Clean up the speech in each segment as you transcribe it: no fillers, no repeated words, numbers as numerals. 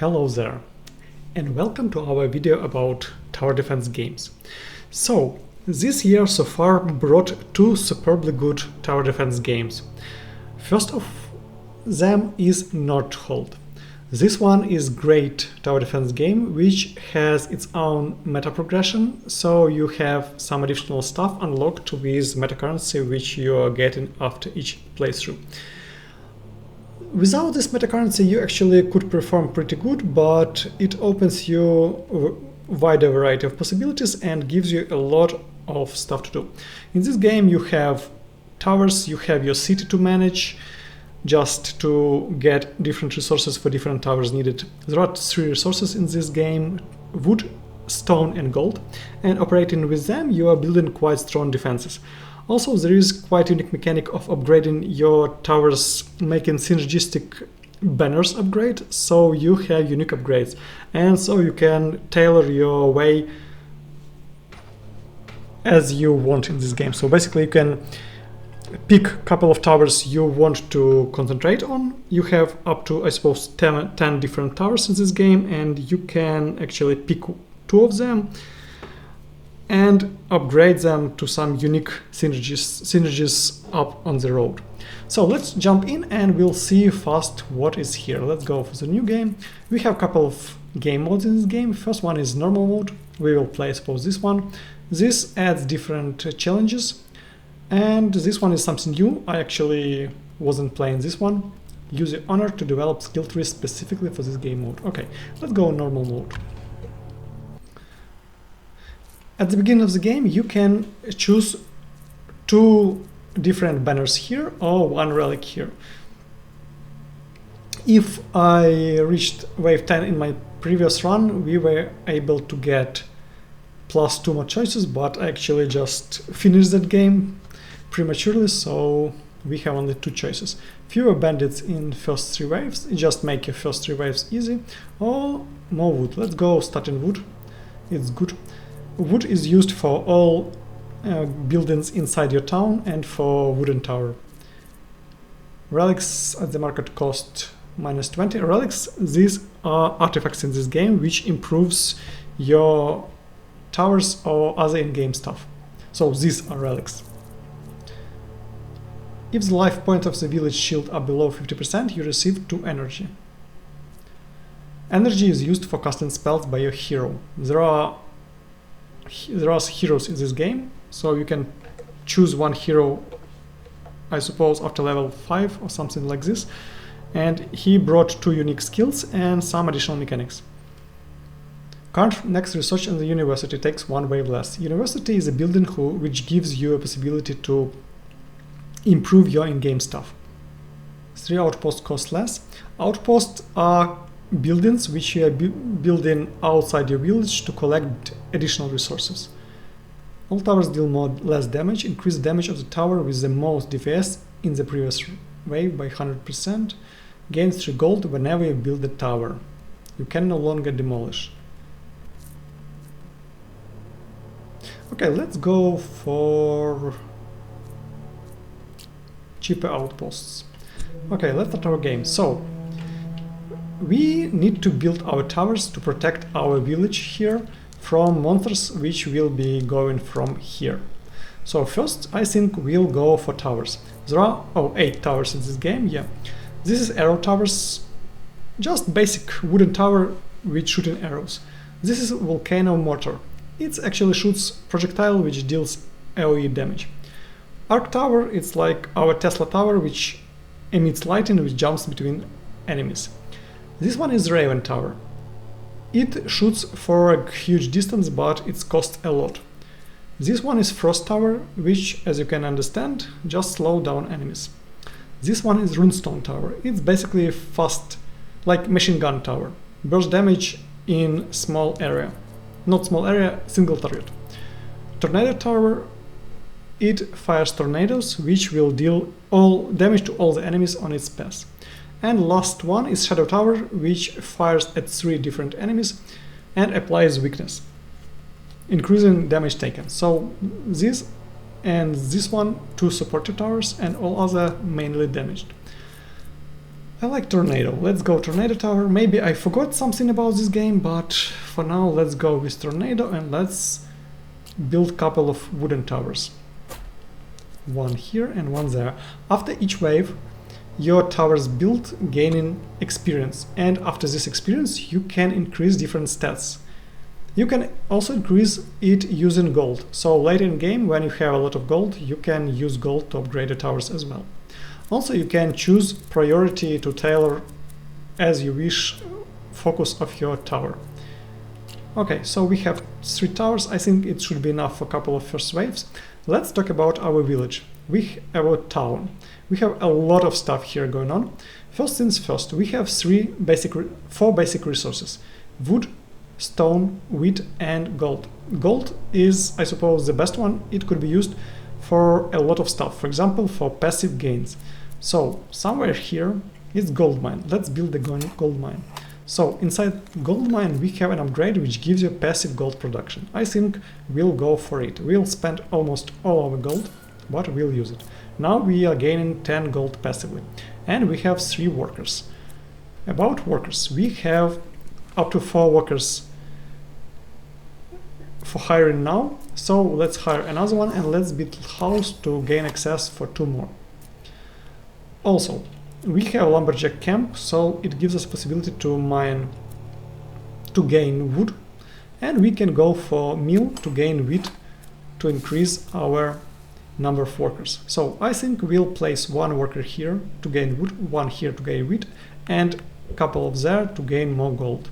Hello there, and welcome to our video about tower defense games. So, this year so far brought two superbly good tower defense games. First of them is Nordhold. This one is great tower defense game which has its own meta progression, so you have some additional stuff unlocked with meta currency which you are getting after each playthrough. Without this meta currency you actually could perform pretty good, but it opens you a wider variety of possibilities and gives you a lot of stuff to do. In this game you have towers, you have your city to manage, just to get different resources for different towers needed. There are three resources in this game: wood, stone and gold, and operating with them you are building quite strong defenses. Also, there is quite a unique mechanic of upgrading your towers, making synergistic banners upgrade, so you have unique upgrades, and so you can tailor your way as you want in this game. So basically you can pick a couple of towers you want to concentrate on. You have up to, I suppose, 10 different towers in this game, and you can actually pick two of them and upgrade them to some unique synergies up on the road. So let's jump in and we'll see fast what is here. Let's go for the new game. We have a couple of game modes in this game. First one is normal mode. We will play, I suppose, this one. This adds different challenges, and this one is something new. I actually wasn't playing this one. Use your honor to develop skill trees specifically for this game mode. Okay, let's go normal mode. At the beginning of the game you can choose two different banners here or one relic here. If I reached wave 10 in my previous run, we were able to get +2 more choices, but I actually just finished that game prematurely, so we have only 2 choices. Fewer bandits in first 3 waves, just make your first 3 waves easy, or more wood. Let's go starting wood, it's good. Wood is used for all buildings inside your town and for wooden tower. Relics at the market cost -20. Relics, these are artifacts in this game which improves your towers or other in-game stuff. So these are relics. If the life points of the village shield are below 50%, you receive 2 energy. Energy is used for casting spells by your hero. There are heroes in this game, so you can choose one hero, I suppose, after level 5 or something like this, and he brought 2 unique skills and some additional mechanics. Current next research in the university takes 1 wave less. University is a building which gives you a possibility to improve your in-game stuff. 3 outposts cost less. Outposts are buildings which you are building outside your village to collect additional resources. All towers deal less damage. Increase damage of the tower with the most DPS in the previous wave by 100%. Gain 3 gold whenever you build a tower. You can no longer demolish. Okay, let's go for cheaper outposts. Okay, let's start our game. So we need to build our towers to protect our village here from monsters which will be going from here. So first I think we'll go for towers. There are 8 towers in this game, yeah. This is arrow towers, just basic wooden tower with shooting arrows. This is volcano mortar. It actually shoots projectile which deals AoE damage. Arc tower, it's like our Tesla tower which emits lightning which jumps between enemies. This one is Raven Tower. It shoots for a huge distance, but it costs a lot. This one is Frost Tower, which, as you can understand, just slows down enemies. This one is Runestone Tower. It's basically fast, like machine gun tower. Burst damage in small area. Not small area, single target. Tornado Tower, it fires tornadoes, which will deal all damage to all the enemies on its path. And last one is Shadow Tower, which fires at 3 different enemies and applies weakness, increasing damage taken. So this and this one, 2 supportive towers, and all other mainly damaged. I like Tornado. Let's go Tornado Tower. Maybe I forgot something about this game, but for now let's go with Tornado and let's build a couple of wooden towers. One here and one there. After each wave, your towers build, gaining experience, and after this experience you can increase different stats. You can also increase it using gold, so later in game when you have a lot of gold you can use gold to upgrade the towers as well. Also you can choose priority to tailor as you wish focus of your tower. Okay, so we have 3 towers. I think it should be enough for a couple of first waves. Let's talk about our village. Our town. We have a lot of stuff here going on. First things first, we have 4 basic resources: wood, stone, wheat, and gold. Gold is, I suppose, the best one. It could be used for a lot of stuff, for example, for passive gains. So somewhere here is gold mine. Let's build the gold mine. So inside gold mine we have an upgrade which gives you passive gold production. I think we'll go for it. We'll spend almost all our gold, but we'll use it. Now we are gaining 10 gold passively, and we have 3 workers. About workers, we have up to 4 workers for hiring now, so let's hire another one and let's build a house to gain access for 2 more. Also, we have a lumberjack camp, so it gives us possibility to gain wood, and we can go for mill to gain wheat to increase our number of workers. So I think we'll place 1 worker here to gain wood, 1 here to gain wheat, and a couple of there to gain more gold.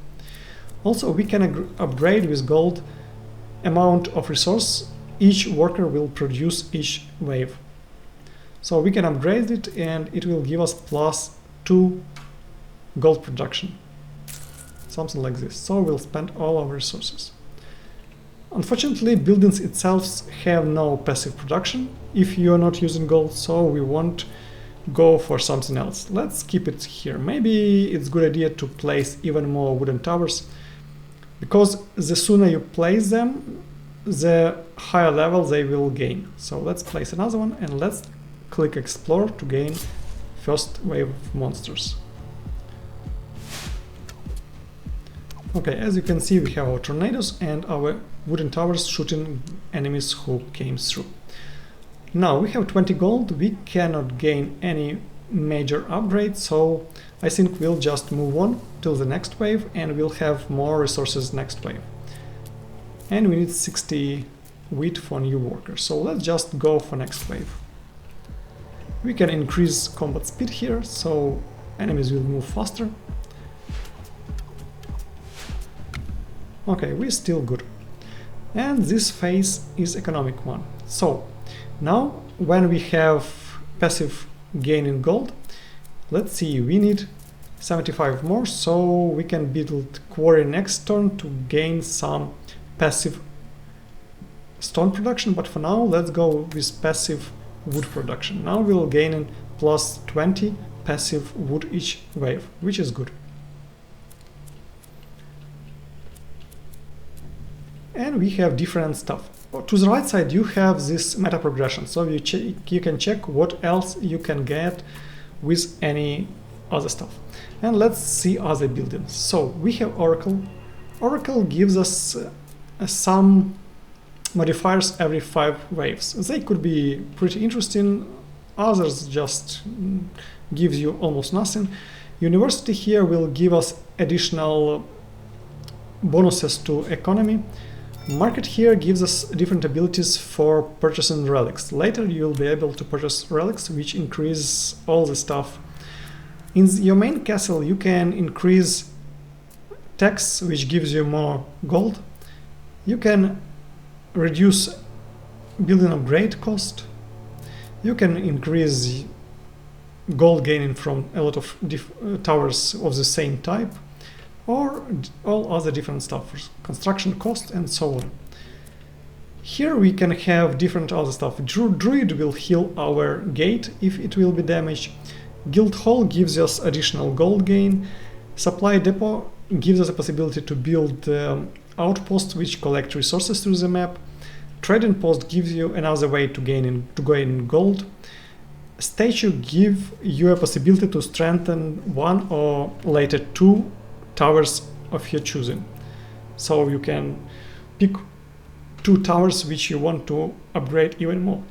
Also we can upgrade with gold amount of resource each worker will produce each wave. So we can upgrade it and it will give us +2 gold production. Something like this. So we'll spend all our resources. Unfortunately, buildings itself have no passive production if you are not using gold, so we won't go for something else. Let's keep it here. Maybe it's a good idea to place even more wooden towers, because the sooner you place them, the higher level they will gain. So let's place another one and let's click explore to gain first wave of monsters. Okay, as you can see we have our tornadoes and our wooden towers shooting enemies who came through. Now we have 20 gold, we cannot gain any major upgrade, so I think we'll just move on till the next wave and we'll have more resources next wave. And we need 60 wheat for new workers, so let's just go for next wave. We can increase combat speed here, so enemies will move faster. Okay, we're still good. And this phase is economic one. So now when we have passive gain in gold, let's see, we need 75 more, so we can build quarry next turn to gain some passive stone production, but for now let's go with passive wood production. Now we'll gain in +20 passive wood each wave, which is good. And we have different stuff. To the right side you have this meta progression, so you can check what else you can get with any other stuff. And let's see other buildings. So we have Oracle. Oracle gives us some modifiers every 5 waves. They could be pretty interesting, others just gives you almost nothing. University here will give us additional bonuses to economy. Market here gives us different abilities for purchasing relics. Later you will be able to purchase relics which increase all the stuff. In your main castle you can increase tax, which gives you more gold. You can reduce building upgrade cost. You can increase gold gaining from a lot of towers of the same type, or all other different stuff, construction cost and so on. Here we can have different other stuff. Druid will heal our gate if it will be damaged. Guild Hall gives us additional gold gain. Supply Depot gives us a possibility to build outposts which collect resources through the map. Trading Post gives you another way to gain gold. statue give you a possibility to strengthen one or later two towers of your choosing. So you can pick two towers which you want to upgrade even more.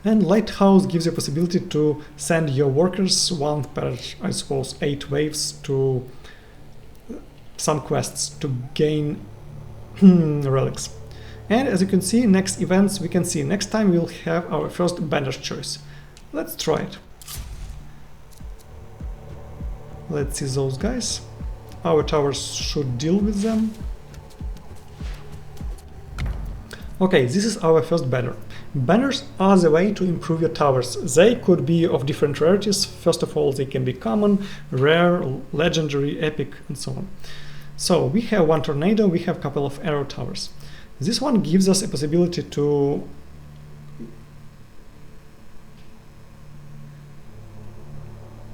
And lighthouse gives you a possibility to send your workers one per, I suppose, 8 waves to some quests to gain relics. And as you can see, next events we can see next time we'll have our first banner choice. Let's try it. Let's see those guys. Our towers should deal with them. Okay, this is our first banner. Banners are the way to improve your towers. They could be of different rarities. First of all, they can be common, rare, legendary, epic, and so on. So we have one tornado, we have a couple of arrow towers. This one gives us a possibility to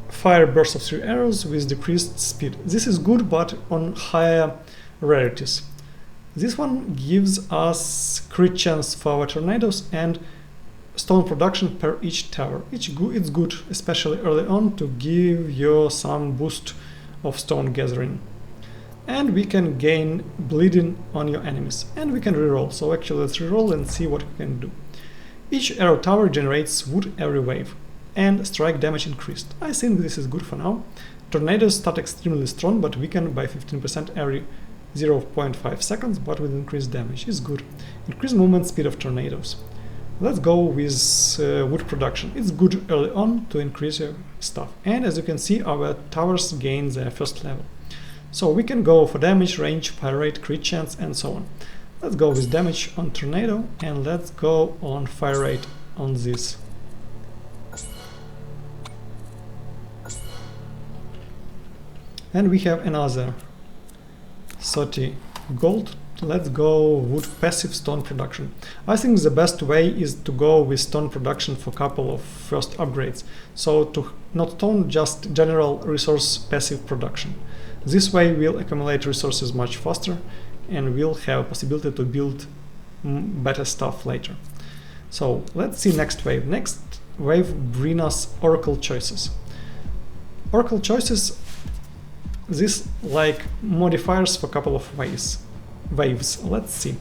fire bursts of 3 arrows with decreased speed. This is good, but on higher rarities. This one gives us crit chance for our tornadoes and stone production per each tower. It's good, especially early on, to give you some boost of stone gathering. And we can gain bleeding on your enemies. And we can reroll. So actually let's reroll and see what we can do. Each arrow tower generates wood every wave. And strike damage increased. I think this is good for now. Tornadoes start extremely strong, but weaken by 15% every 0.5 seconds, but with increased damage. Is good. Increased movement speed of tornadoes. Let's go with wood production. It's good early on to increase your stuff. And as you can see, our towers gain their first level. So we can go for damage, range, fire rate, crit chance, and so on. Let's go with damage on tornado, and let's go on fire rate on this. And we have another 30 gold. Let's go with passive stone production. I think the best way is to go with stone production for a couple of first upgrades. So to not stone, just general resource passive production. This way we'll accumulate resources much faster and we'll have a possibility to build better stuff later. So let's see next wave. Next wave brings us oracle choices. Oracle choices, this like modifiers for a couple of waves. Let's see.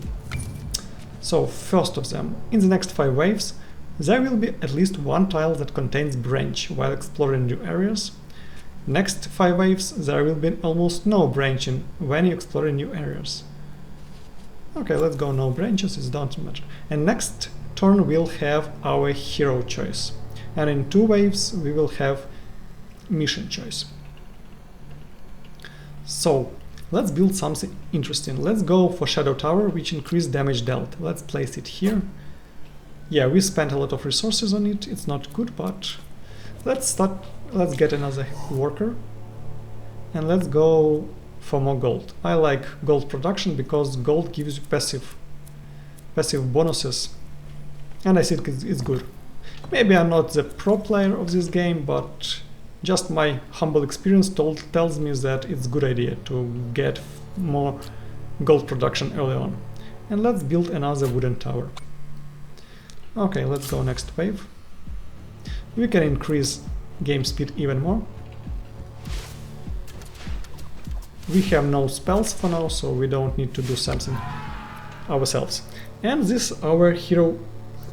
So first of them, in the next 5 waves, there will be at least one tile that contains branch while exploring new areas. Next 5 waves, there will be almost no branching when you explore new areas. Okay, let's go no branches, it doesn't matter. And next turn we'll have our hero choice. And in 2 waves we will have mission choice. So let's build something interesting. Let's go for Shadow Tower, which increase damage dealt. Let's place it here. Yeah, we spent a lot of resources on it. It's not good, but let's get another worker. And let's go for more gold. I like gold production because gold gives you passive bonuses. And I think it's good. Maybe I'm not the pro player of this game, but just my humble experience tells me that it's a good idea to get more gold production early on. And let's build another wooden tower. Okay, let's go next wave. We can increase game speed even more. We have no spells for now, so we don't need to do something ourselves. And this is our hero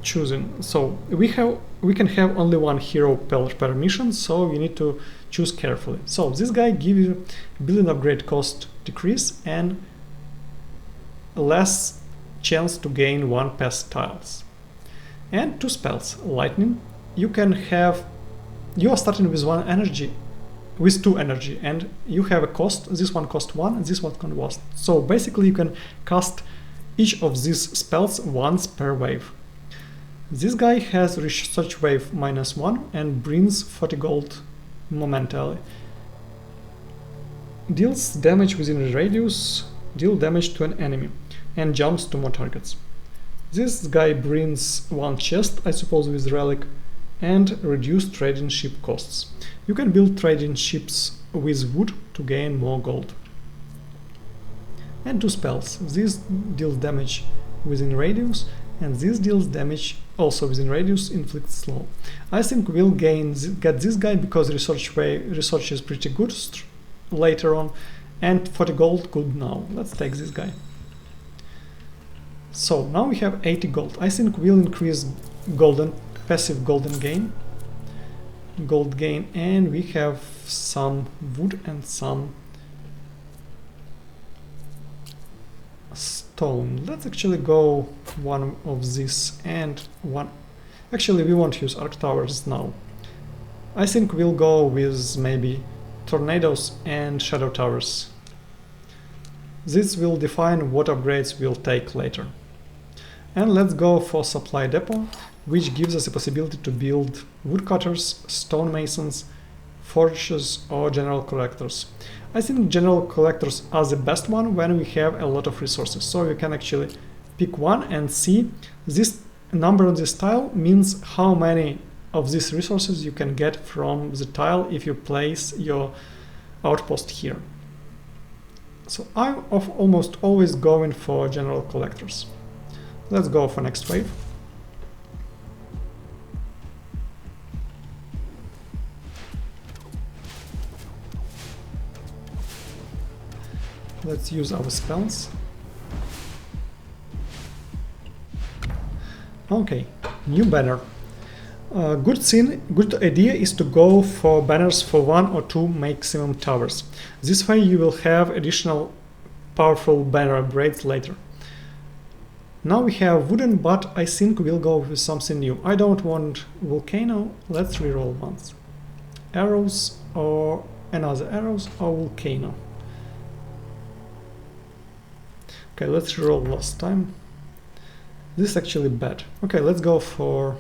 choosing. So we can have only one hero per mission, so you need to choose carefully. So this guy gives you building upgrade cost decrease and less chance to gain 1 pass tiles. And 2 spells. Lightning. You are starting with 1 energy, with 2 energy, and you have a cost. This one costs 1 and this one costs 1. So basically you can cast each of these spells once per wave. This guy has research wave -1 and brings 40 gold momentarily. Deals damage within radius, deal damage to an enemy, and jumps to more targets. This guy brings 1 chest, I suppose with relic, and reduce trading ship costs. You can build trading ships with wood to gain more gold. And 2 spells. This deals damage within radius, and this deals damage also within radius, inflict slow. I think we'll get this guy because research is pretty good later on, and 40 gold good now. Let's take this guy. So now we have 80 gold. I think we'll increase passive gold gain, and we have some wood and some stone. Let's actually go one of this and one. Actually, we won't use arc towers now. I think we'll go with maybe tornadoes and shadow towers. This will define what upgrades we'll take later. And let's go for supply depot, which gives us a possibility to build woodcutters, stonemasons, forges, or general collectors. I think general collectors are the best one when we have a lot of resources. So you can actually pick one and see this number on this tile means how many of these resources you can get from the tile if you place your outpost here. So I'm almost always going for general collectors. Let's go for next wave. Let's use our spells. Okay, new banner. Good idea is to go for banners for 1 or 2 maximum towers. This way you will have additional powerful banner upgrades later. Now we have wooden, but I think we'll go with something new. I don't want volcano. Let's reroll once. Arrows or another arrows or volcano. Okay, let's reroll last time. This is actually bad. Okay, let's go for...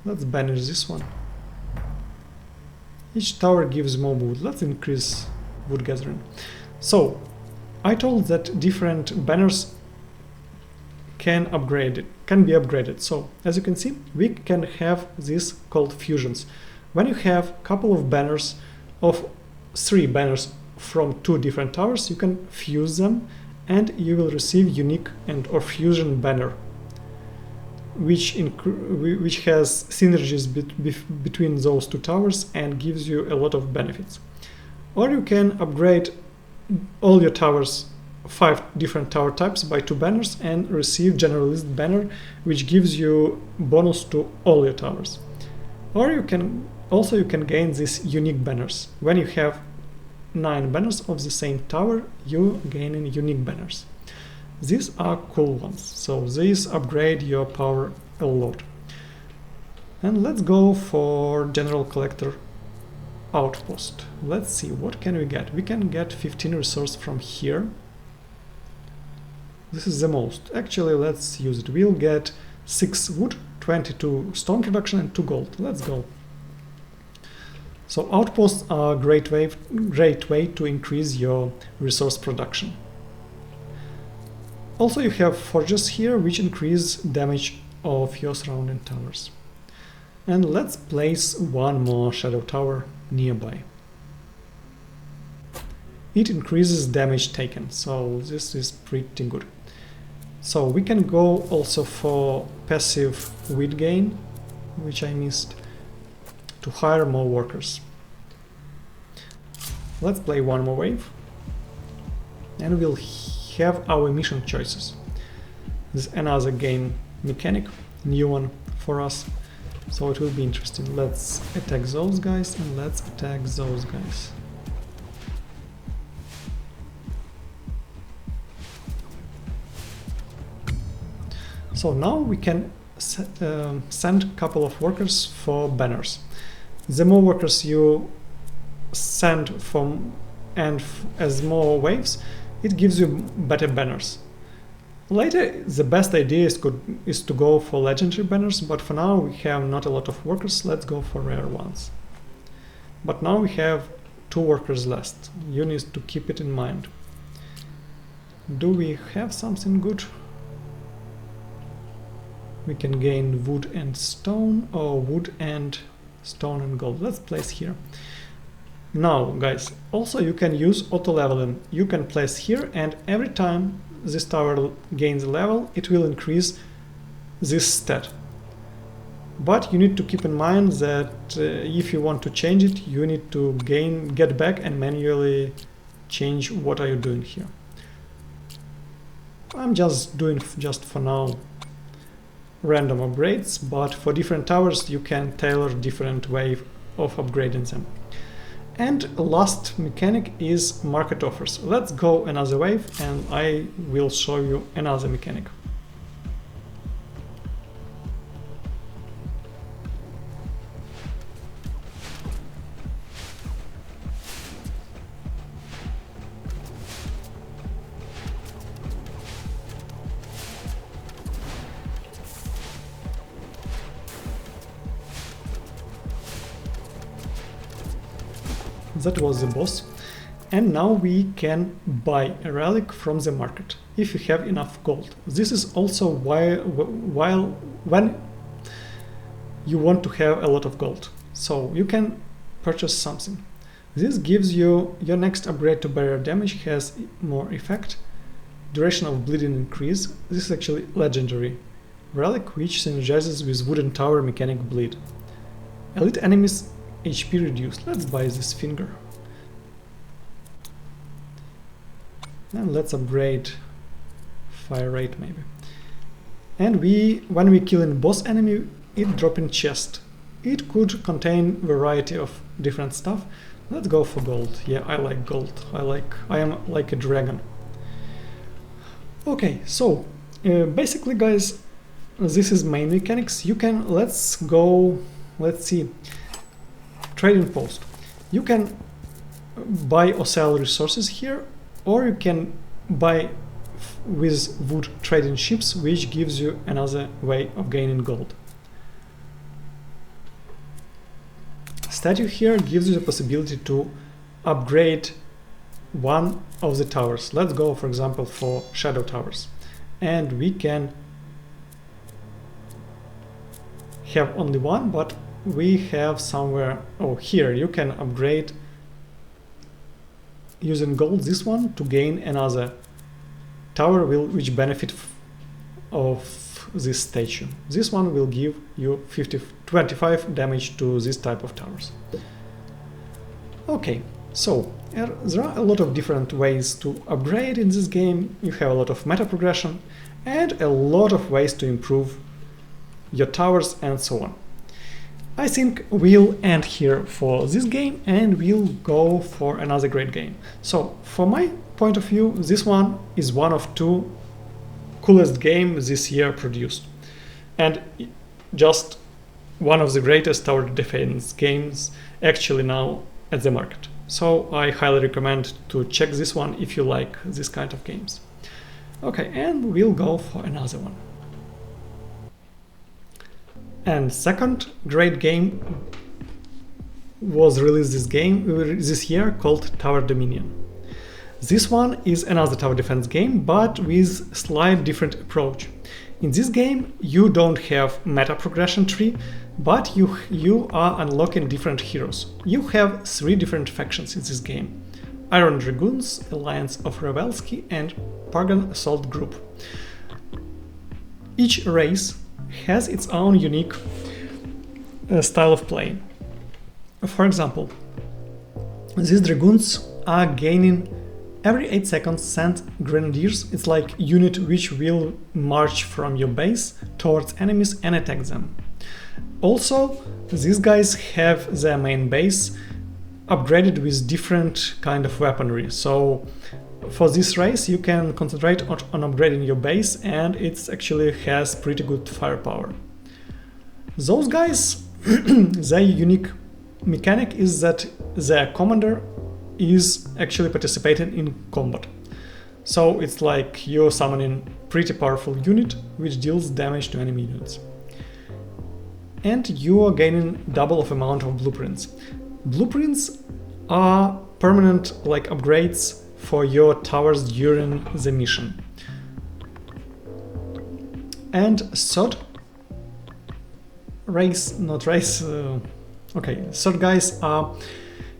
Let's banish this one. Each tower gives more wood. Let's increase wood gathering. So, I told that different banners can be upgraded. So, as you can see, we can have this called fusions. When you have a couple of banners of 3 banners from 2 different towers, you can fuse them and you will receive unique or fusion banner, which has synergies between those 2 towers and gives you a lot of benefits. Or you can upgrade all your towers, 5 different tower types by 2 banners and receive generalist banner, which gives you bonus to all your towers. Or you can gain these unique banners. When you have 9 banners of the same tower, you gain unique banners. These are cool ones, so these upgrade your power a lot. And let's go for general collector outpost. Let's see, what can we get? We can get 15 resource from here. This is the most. Actually, let's use it. We'll get 6 wood, 22 stone production and 2 gold. Let's go. So outposts are a great way to increase your resource production. Also, you have forges here, which increase damage of your surrounding towers. And let's place one more shadow tower nearby. It increases damage taken, so this is pretty good. So we can go also for passive wheat gain, which I missed, to hire more workers. Let's play one more wave and we'll have our mission choices. This is another game mechanic, new one for us, so it will be interesting. Let's attack those guys and let's attack those guys. So now we can send a couple of workers for banners. The more workers you send from and as more waves, it gives you better banners. Later, the best idea is to go for legendary banners, but for now we have not a lot of workers. Let's go for rare ones. But now we have 2 workers left. You need to keep it in mind. Do we have something good? We can gain wood and stone, or wood and stone and gold. Let's place here. Now, guys, also you can use auto leveling. You can place here, and every time this tower gains a level, it will increase this stat. But you need to keep in mind that if you want to change it, you need to get back and manually change what are you doing here. I'm just doing for now random upgrades, but for different towers you can tailor different way of upgrading them. And last mechanic is market offers. Let's go another wave and I will show you another mechanic. That was the boss, and now we can buy a relic from the market if you have enough gold. This is also when you want to have a lot of gold, so you can purchase something. This gives you your next upgrade to barrier damage has more effect, duration of bleeding increase. This is actually legendary relic which synergizes with wooden tower mechanic bleed. Elite enemies HP reduced. Let's buy this finger. And let's upgrade fire rate maybe. And when we kill a boss enemy, it drop in chest. It could contain variety of different stuff. Let's go for gold. Yeah, I like gold. I am like a dragon. Okay, so basically guys, this is main mechanics. You can let's see. Trading post. You can buy or sell resources here, or you can buy with wood trading ships, which gives you another way of gaining gold. Statue here gives you the possibility to upgrade one of the towers. Let's go, for example, for shadow towers, and we can have only one, but we have somewhere, oh, here you can upgrade using gold this one to gain another tower which benefit of this statue. This one will give you 25 damage to this type of towers. Okay, so there are a lot of different ways to upgrade in this game. You have a lot of meta progression and a lot of ways to improve your towers and so on. I think we'll end here for this game and we'll go for another great game. So, for my point of view, this one is one of two coolest games this year produced. And just one of the greatest tower defense games actually now at the market. So, I highly recommend to check this one if you like this kind of games. Okay, and we'll go for another one. And second great game was released this year called Tower Dominion. This one is another tower defense game, but with slight different approach. In this game you don't have meta progression tree, but you are unlocking different heroes. You have 3 different factions in this game: Iron Dragoons, Alliance of Ravelsky, and Pagan Assault Group. Each race has its own unique style of play. For example, these dragoons are gaining every 8 seconds send grenadiers. It's like unit which will march from your base towards enemies and attack them. Also, these guys have their main base upgraded with different kind of weaponry. So for this race you can concentrate on upgrading your base, and it actually has pretty good firepower. Those guys, their unique mechanic is that their commander is actually participating in combat. So it's like you're summoning pretty powerful unit which deals damage to enemy units. And you are gaining double of amount of blueprints. Blueprints are permanent like upgrades for your towers during the mission. And third third guys are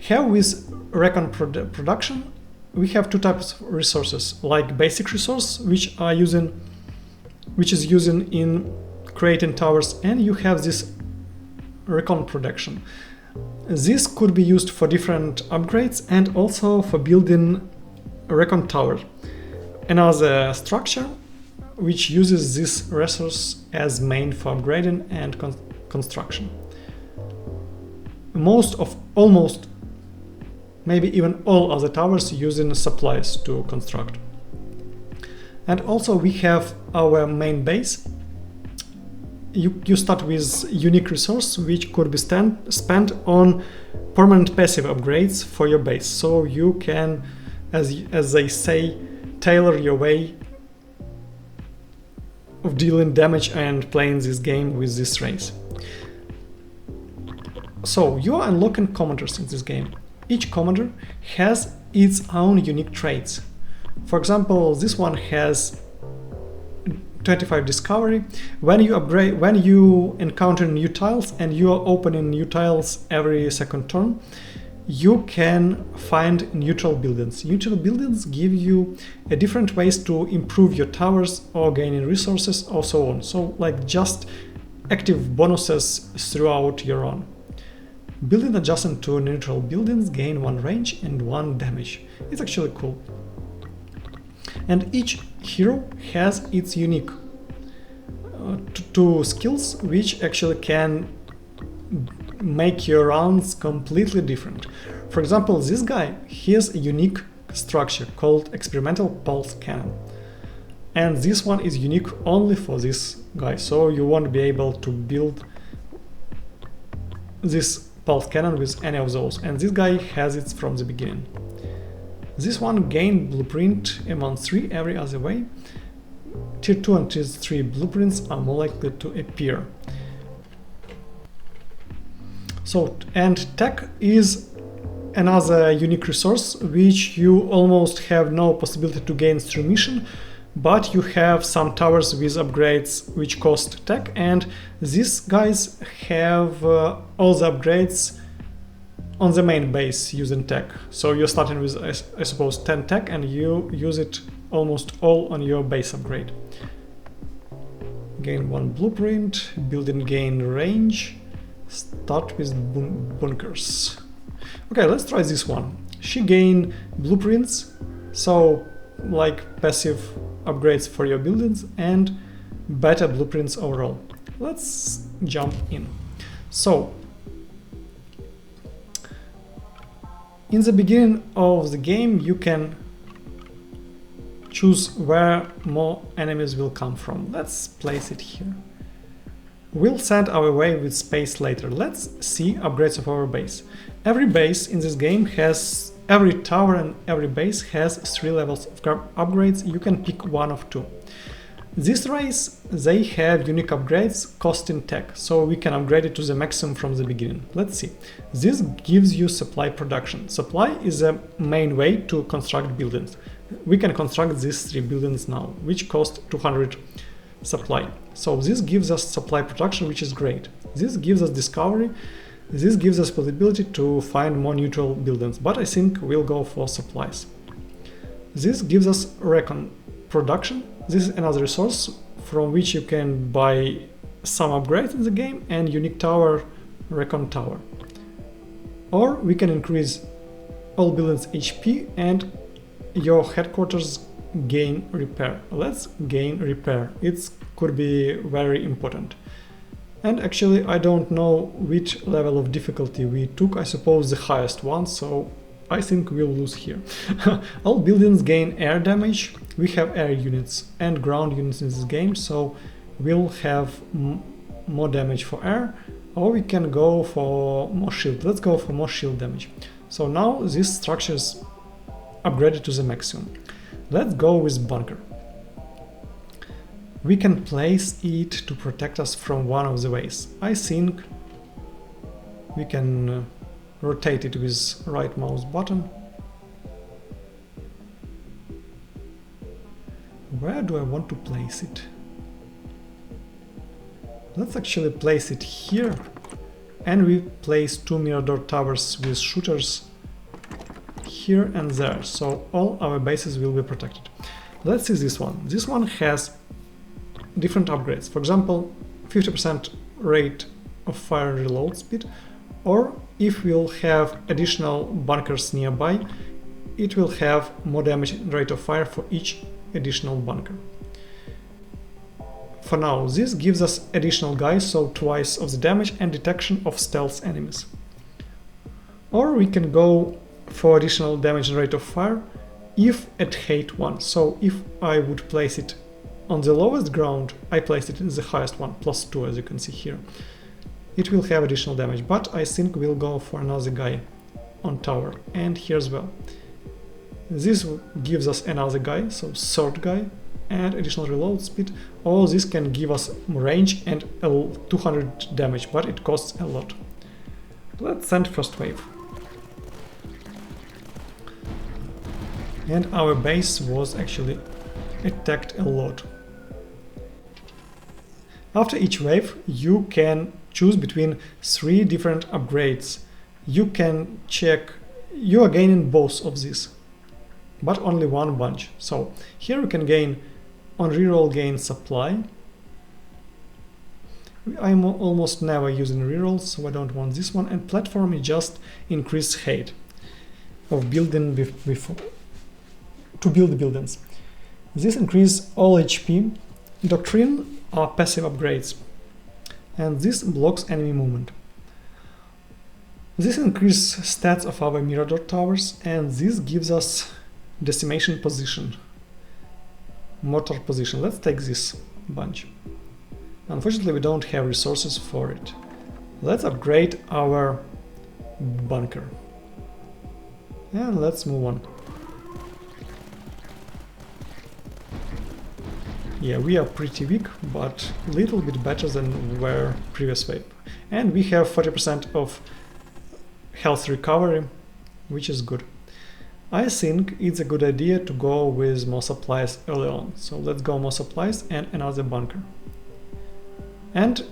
have with recon production we have two types of resources, like basic resource, which is using in creating towers, and you have this recon protection. This could be used for different upgrades and also for building a recon tower. Another structure which uses this resource as main for upgrading and construction. Almost, maybe even all other towers using supplies to construct. And also we have our main base. You start with unique resource which could be spent on permanent passive upgrades for your base. So you can, as they say, tailor your way of dealing damage and playing this game with this race. So you are unlocking commanders in this game. Each commander has its own unique traits. For example, this one has 25 discovery. When you encounter new tiles and you are opening new tiles every second turn, you can find neutral buildings. Neutral buildings give you different ways to improve your towers or gaining resources or so on. So like just active bonuses throughout your run. Building adjacent to neutral buildings gain 1 range and 1 damage. It's actually cool. And each hero has its unique two skills which actually can make your runs completely different. For example, this guy, he has a unique structure called experimental pulse cannon. And this one is unique only for this guy, so you won't be able to build this pulse cannon with any of those. And this guy has it from the beginning. This one gained blueprint among 3 every other way. Tier 2 and Tier 3 blueprints are more likely to appear. So, and tech is another unique resource which you almost have no possibility to gain through mission, but you have some towers with upgrades which cost tech, and these guys have all the upgrades on the main base using tech. So you're starting with, I suppose, 10 tech, and you use it almost all on your base upgrade. Gain 1 blueprint, building gain range, start with bunkers. Okay, let's try this one. She gain blueprints, so like passive upgrades for your buildings and better blueprints overall. Let's jump in. So in the beginning of the game you can choose where more enemies will come from. Let's place it here. We'll send our way with space later. Let's see upgrades of our base. Every base in this game has, every tower and every base has 3 levels of upgrades. You can pick one of 2. This race, they have unique upgrades costing tech, so we can upgrade it to the maximum from the beginning. Let's see. This gives you supply production. Supply is a main way to construct buildings. We can construct these 3 buildings now, which cost 200 supply. So this gives us supply production, which is great. This gives us discovery. This gives us possibility to find more neutral buildings, but I think we'll go for supplies. This gives us recon production. This is another resource from which you can buy some upgrades in the game and unique tower, recon tower. Or we can increase all buildings HP and your headquarters gain repair. Let's gain repair. It could be very important. And actually I don't know which level of difficulty we took. I suppose the highest one, so I think we'll lose here. All buildings gain air damage. We have air units and ground units in this game, so we'll have more damage for air, or we can go for more shield. Let's go for more shield damage. So now this structure is upgraded to the maximum. Let's go with bunker. We can place it to protect us from one of the ways. I think we can rotate it with right mouse button. Where do I want to place it? Let's actually place it here, and we place 2 mirador towers with shooters here and there, so all our bases will be protected. Let's see this one. This one has different upgrades. For example, 50% rate of fire reload speed, or if we'll have additional bunkers nearby, it will have more damage rate of fire for each additional bunker. For now, this gives us additional guys, so twice of the damage and detection of stealth enemies. Or we can go for additional damage rate of fire if at height 1. So if I would place it on the lowest ground, I placed it in the highest one, +2 as you can see here. It will have additional damage, but I think we'll go for another guy on tower and here as well. This gives us another guy, so third guy, and additional reload speed. All this can give us range and 200 damage, but it costs a lot. Let's send first wave. And our base was actually attacked a lot. After each wave, you can choose between 3 different upgrades. You can check, you are gaining both of these, but only one bunch. So here you can gain on reroll gain supply. I'm almost never using rerolls, so I don't want this one. And platform is just increase height of building before to build buildings. This increase all HP. Doctrine are passive upgrades, and this blocks enemy movement. This increases stats of our Mirador towers, and this gives us decimation position, mortar position. Let's take this bunch. Unfortunately, we don't have resources for it. Let's upgrade our bunker. And let's move on. Yeah, we are pretty weak, but a little bit better than were previous wave. And we have 40% of health recovery, which is good. I think it's a good idea to go with more supplies early on. So let's go more supplies and another bunker. And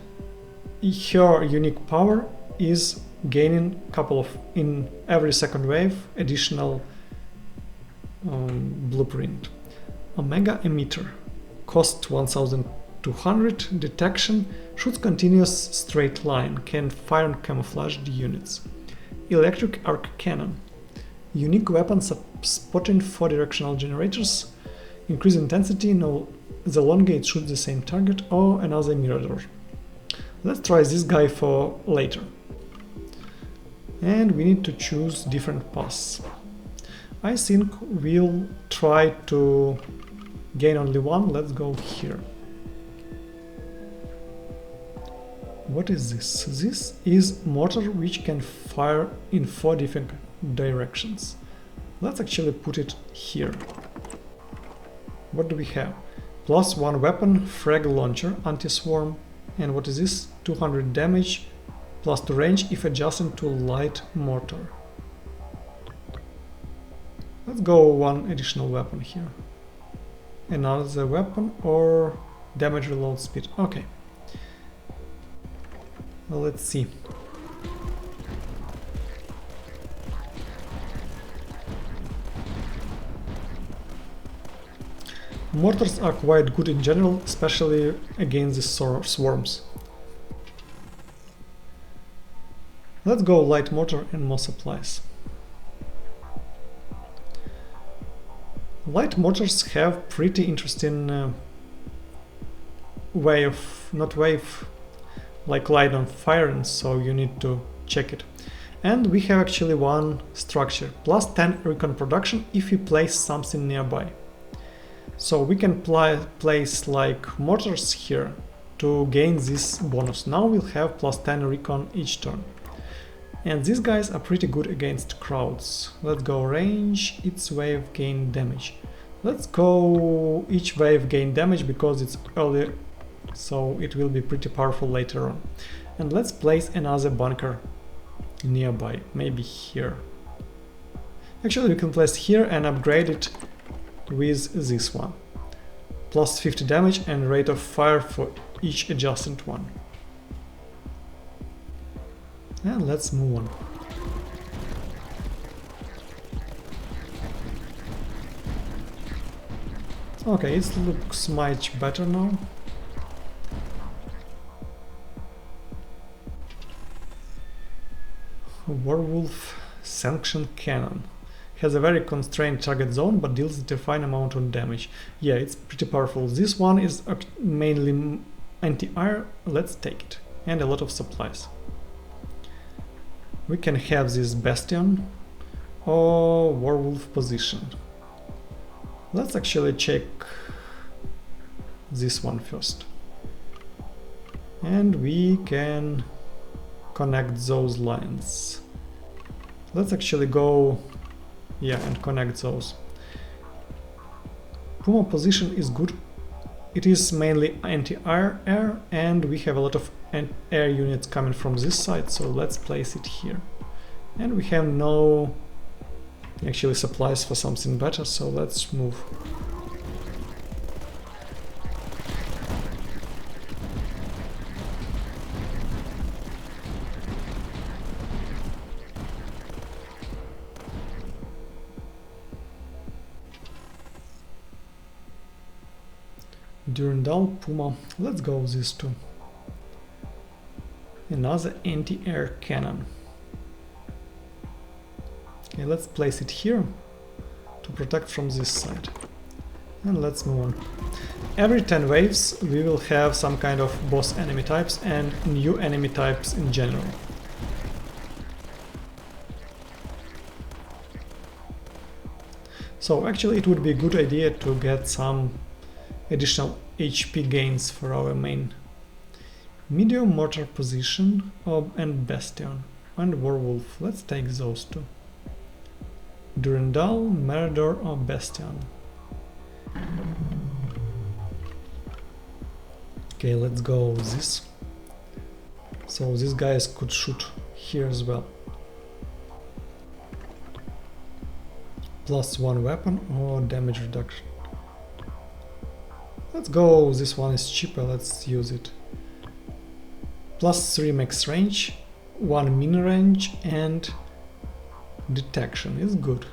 her unique power is gaining couple of, in every second wave, additional blueprint. Omega emitter. Cost 1200, detection, shoots continuous straight line, can fire and camouflage the units. Electric arc cannon, unique weapon spotting 4 directional generators, increase intensity, no, the longer it shoots the same target, or another Mirador. Let's try this guy for later. And we need to choose different paths. I think we'll try to gain only one. Let's go here. What is this? This is mortar which can fire in 4 different directions. Let's actually put it here. What do we have? +1 weapon, frag launcher, anti-swarm, and what is this? 200 damage, +2 range if adjacent to light mortar. Let's go one additional weapon here. Another weapon or damage reload speed. Okay. Well, let's see. Mortars are quite good in general, especially against the swarms. Let's go light mortar and more supplies. Light mortars have pretty interesting way of, not wave, like light on fire, and so you need to check it. And we have actually one structure, +10 recon production if you place something nearby. So we can place like mortars here to gain this bonus. Now we'll have +10 recon each turn. And these guys are pretty good against crowds. Let's go range, each wave gain damage. Let's go each wave gain damage because it's early, so it will be pretty powerful later on. And let's place another bunker nearby, maybe here. Actually, we can place here and upgrade it with this one. +50 damage and rate of fire for each adjacent one. And let's move on. Okay, it looks much better now. Werewolf Sanction Cannon. Has a very constrained target zone, but deals a defined amount of damage. Yeah, it's pretty powerful. This one is mainly anti-air. Let's take it. And a lot of supplies. We can have this Bastion or Werewolf position. Let's actually check this one first. And we can connect those lines. Let's actually go, yeah, and connect those. Puma position is good. It is mainly anti-air, and we have a lot of air units coming from this side, so let's place it here. And we have no actually supplies for something better, so let's move. Durandal, Puma, let's go with these two. Another anti-air cannon. Okay, let's place it here to protect from this side. And let's move on. Every 10 waves we will have some kind of boss enemy types and new enemy types in general. So actually it would be a good idea to get some additional HP gains for our main. Medium mortar position and Bastion and Werewolf. Let's take those two. Durandal, Murder or Bastion. Okay, let's go with this. So these guys could shoot here as well. +1 weapon or damage reduction. Let's go, this one is cheaper, let's use it. +3 max range, 1 min range and detection is good.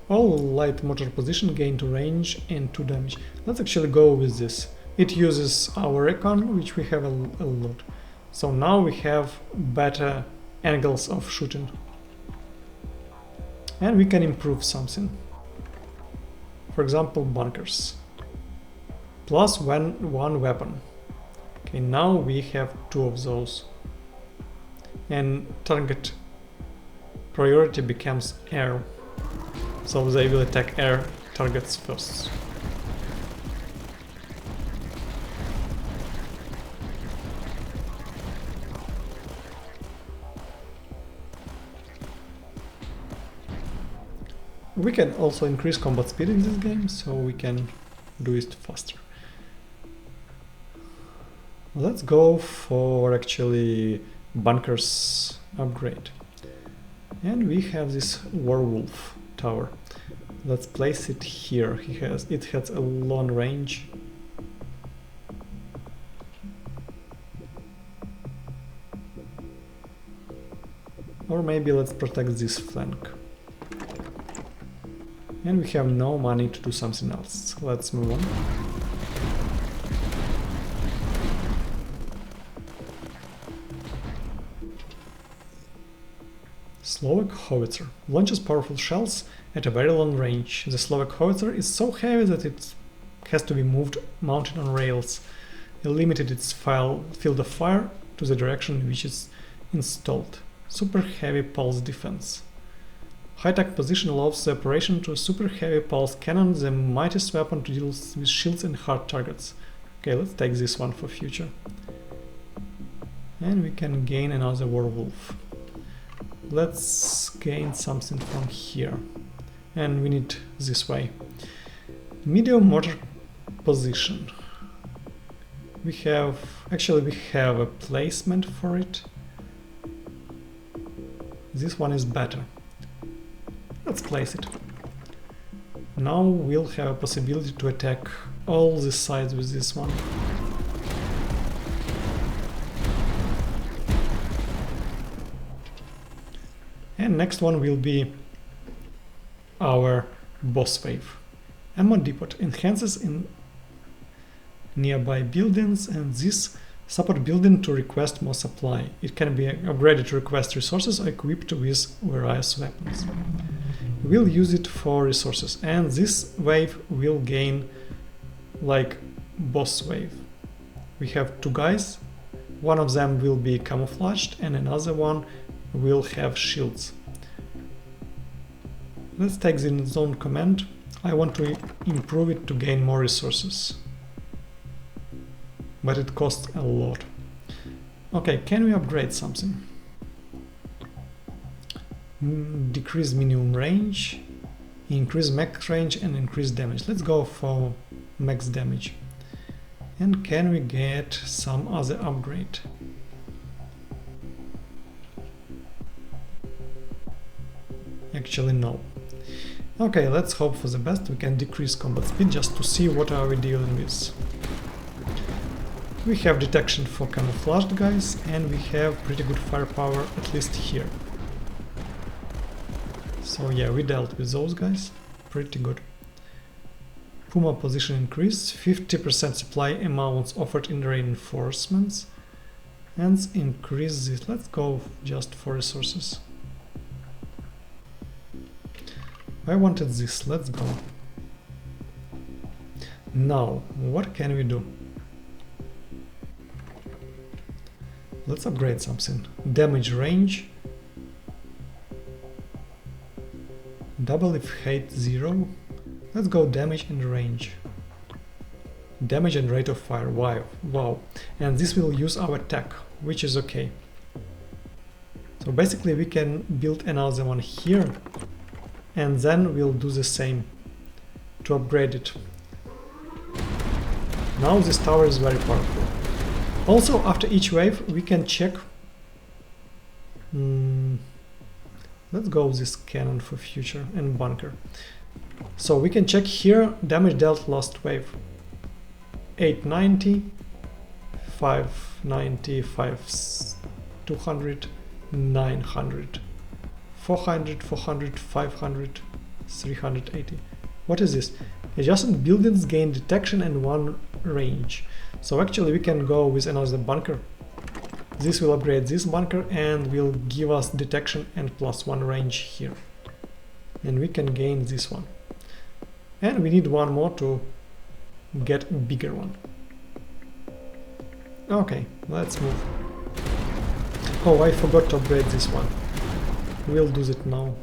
All light mortar position gain 2 range and 2 damage. Let's actually go with this. It uses our recon, which we have a lot. So now we have better angles of shooting. And we can improve something. For example, bunkers. +1 weapon. Okay, now we have 2 of those. And target priority becomes air. So they will attack air targets first. We can also increase combat speed in this game, so we can do it faster. Let's go for actually bunkers upgrade. And we have this Werewolf tower. Let's place it here. It has a long range. Or maybe let's protect this flank. And we have no money to do something else. Let's move on. Slovak Howitzer launches powerful shells at a very long range. The Slovak Howitzer is so heavy that it has to be mounted on rails. It limited its field of fire to the direction in which it's installed. Super heavy pulse defense. High-tech position allows the operation to a super heavy pulse cannon, the mightiest weapon to deal with shields and hard targets. Okay, let's take this one for future. And we can gain another Werewolf. Let's gain something from here. And we need this way. Medium mortar position. We have a placement for it. This one is better. Let's place it. Now we'll have a possibility to attack all the sides with this one. And next one will be our boss wave. Ammo depot enhances in nearby buildings, and this support building to request more supply. It can be upgraded to request resources or equipped with various weapons. We'll use it for resources, and this wave will gain like boss wave. We have two guys, one of them will be camouflaged and another one will have shields. Let's take the zone command. I want to improve it to gain more resources, but it costs a lot. Okay, can we upgrade something? Decrease minimum range, increase max range, and increase damage. Let's go for max damage. And can we get some other upgrade? Actually, no. Okay, let's hope for the best. We can decrease combat speed just to see what are we dealing with. We have detection for camouflaged guys, and we have pretty good firepower, at least here. So yeah, we dealt with those guys pretty good. Puma position increase, 50% supply amounts offered in reinforcements, and increase this. Let's go just for resources. I wanted this, let's go. Now, what can we do? Let's upgrade something. Damage range. Double if hate 0. Let's go damage and range. Damage and rate of fire. Wow. And this will use our tech, which is okay. So basically we can build another one here, and then we'll do the same to upgrade it. Now this tower is very powerful. Also, after each wave we can check. Let's go with this cannon for future and bunker. So we can check here damage dealt last wave. 890, 590, 200, 900, 400, 400, 500, 380. What is this? Adjacent buildings gain detection and 1 range. So actually we can go with another bunker. This will upgrade this bunker and will give us detection and +1 range here. And we can gain this one. And we need one more to get a bigger one. Okay, let's move. Oh, I forgot to upgrade this one. We'll do it now.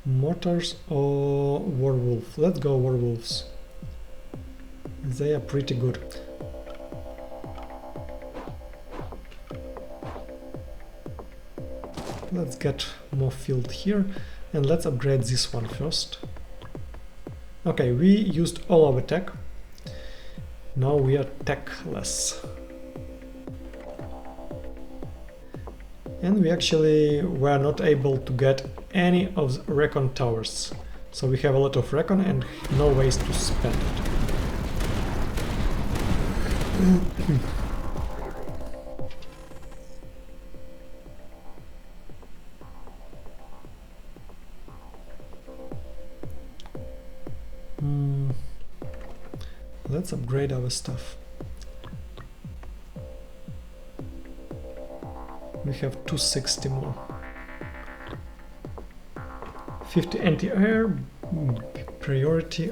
Mortars or werewolf? Let's go werewolves. They are pretty good. Let's get more field here, and let's upgrade this one first. Okay, we used all our tech. Now we are techless. And we actually were not able to get any of the recon towers. So we have a lot of recon and no ways to spend it. Let's upgrade our stuff. We have 260 more. 50 anti-air, priority,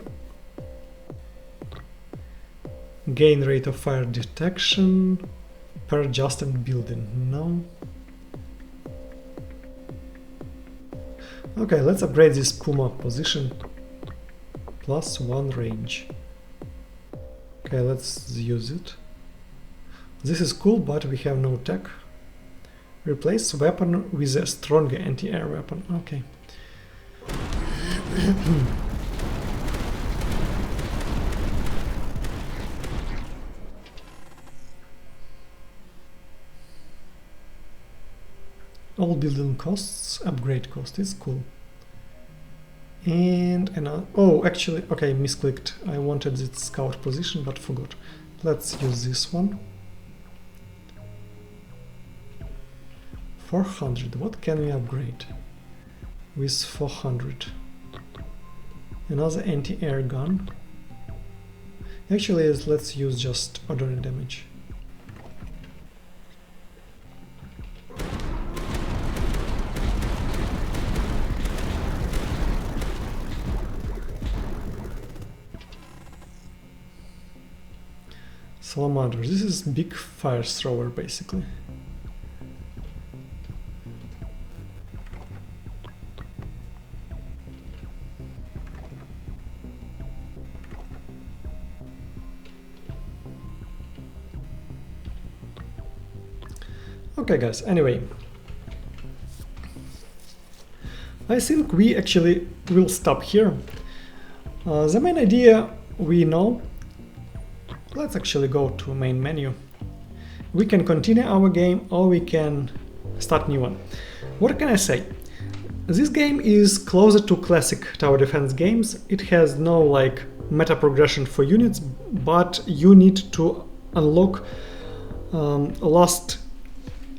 gain rate of fire detection per adjacent building. No. Okay, let's upgrade this Puma position. +1 range. Okay, let's use it. This is cool, but we have no tech. Replace weapon with a stronger anti-air weapon. Okay. All building costs, upgrade cost is cool. And another, oh, actually, okay, misclicked. I wanted this scout position, but forgot. Let's use this one. 400, what can we upgrade? with 400. Another anti-air gun. Actually, let's use just ordinary damage. Salamander. This is big fire thrower, basically. Okay guys, anyway, I think we actually will stop here. The main idea we know. Let's actually go to main menu. We can continue our game or we can start new one. What can I say? This game is closer to classic tower defense games. It has no like meta progression for units, but you need to unlock last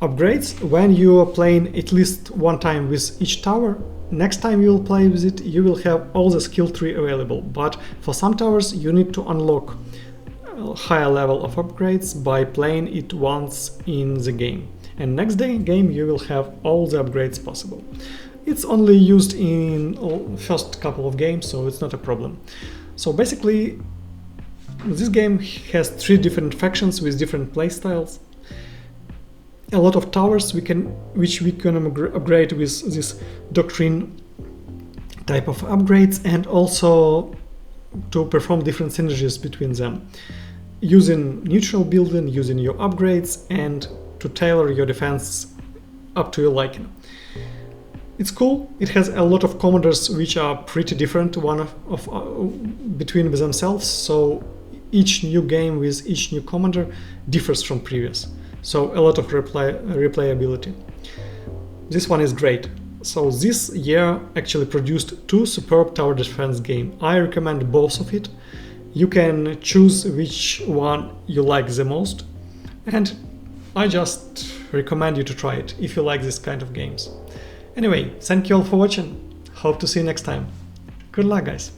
upgrades when you are playing at least one time with each tower. Next time you will play with it, you will have all the skill tree available, but for some towers you need to unlock a higher level of upgrades by playing it once in the game, and next game you will have all the upgrades possible. It's only used in first couple of games, so it's not a problem. So basically this game has 3 different factions with different playstyles. A lot of towers which we can upgrade with this doctrine type of upgrades, and also to perform different synergies between them, using neutral building, using your upgrades, and to tailor your defense up to your liking. It's cool. It has a lot of commanders which are pretty different between themselves, so each new game with each new commander differs from previous. So a lot of replayability. This one is great. So this year actually produced 2 superb tower defense games. I recommend both of it. You can choose which one you like the most, and I just recommend you to try it if you like this kind of games. Anyway, thank you all for watching. Hope to see you next time. Good luck, guys.